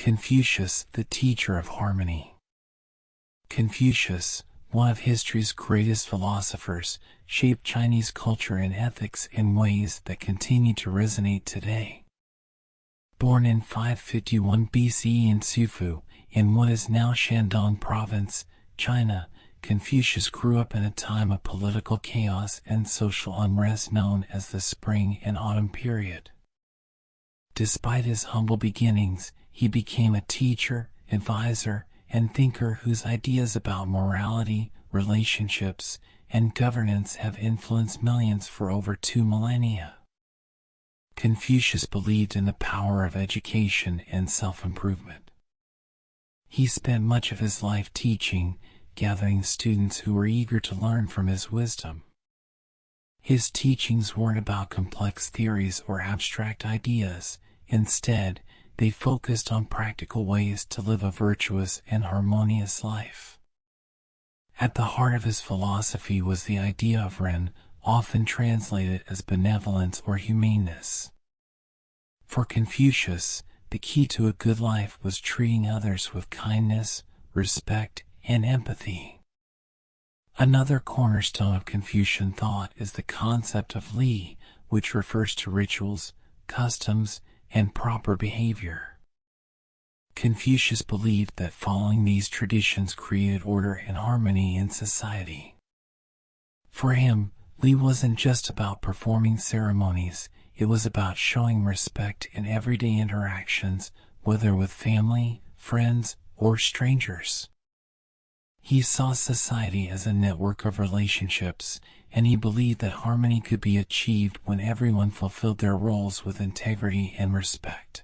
Confucius, the teacher of harmony. Confucius, one of history's greatest philosophers, shaped Chinese culture and ethics in ways that continue to resonate today. Born in 551 BCE in Sufu, in what is now Shandong Province, China, Confucius grew up in a time of political chaos and social unrest known as the Spring and Autumn period. Despite his humble beginnings, he became a teacher, advisor, and thinker whose ideas about morality, relationships, and governance have influenced millions for over 2 millennia. Confucius believed in the power of education and self-improvement. He spent much of his life teaching, gathering students who were eager to learn from his wisdom. His teachings weren't about complex theories or abstract ideas. Instead, they focused on practical ways to live a virtuous and harmonious life. At the heart of his philosophy was the idea of Ren, often translated as benevolence or humaneness. For Confucius, the key to a good life was treating others with kindness, respect, and empathy. Another cornerstone of Confucian thought is the concept of li, which refers to rituals, customs, and proper behavior. Confucius believed that following these traditions created order and harmony in society. For him, li wasn't just about performing ceremonies, it was about showing respect in everyday interactions, whether with family, friends, or strangers. He saw society as a network of relationships, and he believed that harmony could be achieved when everyone fulfilled their roles with integrity and respect.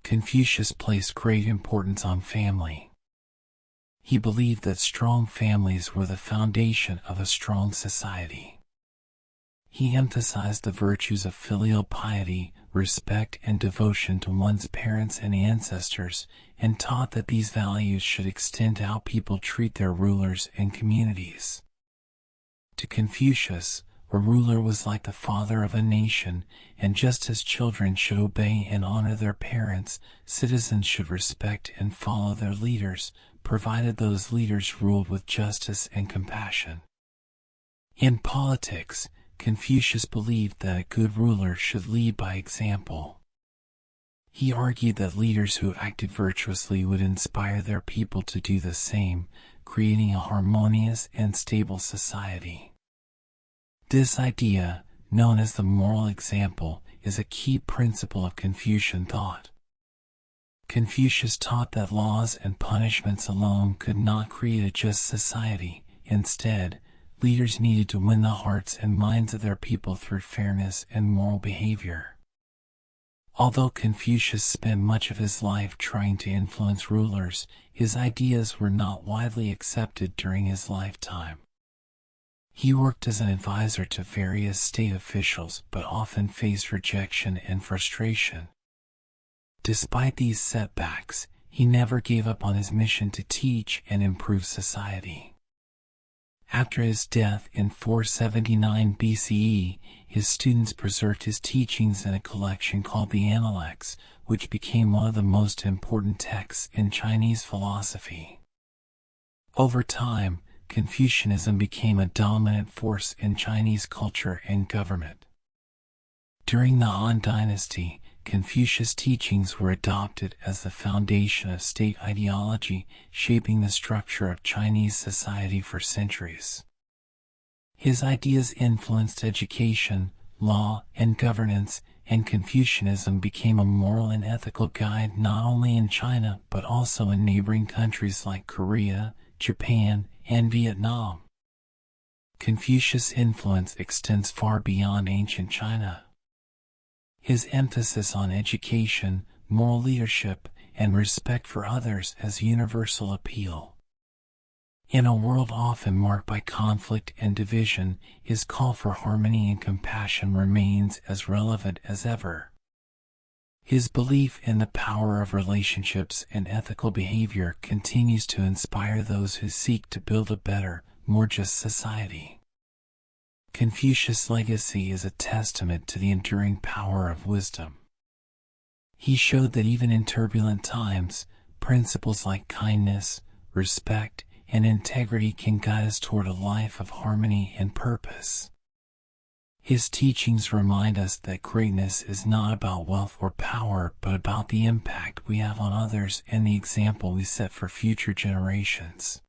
Confucius placed great importance on family. He believed that strong families were the foundation of a strong society. He emphasized the virtues of filial piety, respect, and devotion to one's parents and ancestors, and taught that these values should extend to how people treat their rulers and communities. To Confucius, a ruler was like the father of a nation, and just as children should obey and honor their parents, citizens should respect and follow their leaders, provided those leaders ruled with justice and compassion. In politics, Confucius believed that a good ruler should lead by example. He argued that leaders who acted virtuously would inspire their people to do the same, creating a harmonious and stable society. This idea, known as the moral example, is a key principle of Confucian thought. Confucius taught that laws and punishments alone could not create a just society. Instead, leaders needed to win the hearts and minds of their people through fairness and moral behavior. Although Confucius spent much of his life trying to influence rulers, his ideas were not widely accepted during his lifetime. He worked as an advisor to various state officials but often faced rejection and frustration. Despite these setbacks, he never gave up on his mission to teach and improve society. After his death in 479 BCE, his students preserved his teachings in a collection called the Analects, which became one of the most important texts in Chinese philosophy. Over time, Confucianism became a dominant force in Chinese culture and government. During the Han Dynasty, Confucius' teachings were adopted as the foundation of state ideology, shaping the structure of Chinese society for centuries. His ideas influenced education, law, and governance, and Confucianism became a moral and ethical guide not only in China but also in neighboring countries like Korea, Japan, and Vietnam. Confucius' influence extends far beyond ancient China. His emphasis on education, moral leadership, and respect for others has universal appeal. In a world often marked by conflict and division, his call for harmony and compassion remains as relevant as ever. His belief in the power of relationships and ethical behavior continues to inspire those who seek to build a better, more just society. Confucius' legacy is a testament to the enduring power of wisdom. He showed that even in turbulent times, principles like kindness, respect, and integrity can guide us toward a life of harmony and purpose. His teachings remind us that greatness is not about wealth or power, but about the impact we have on others and the example we set for future generations.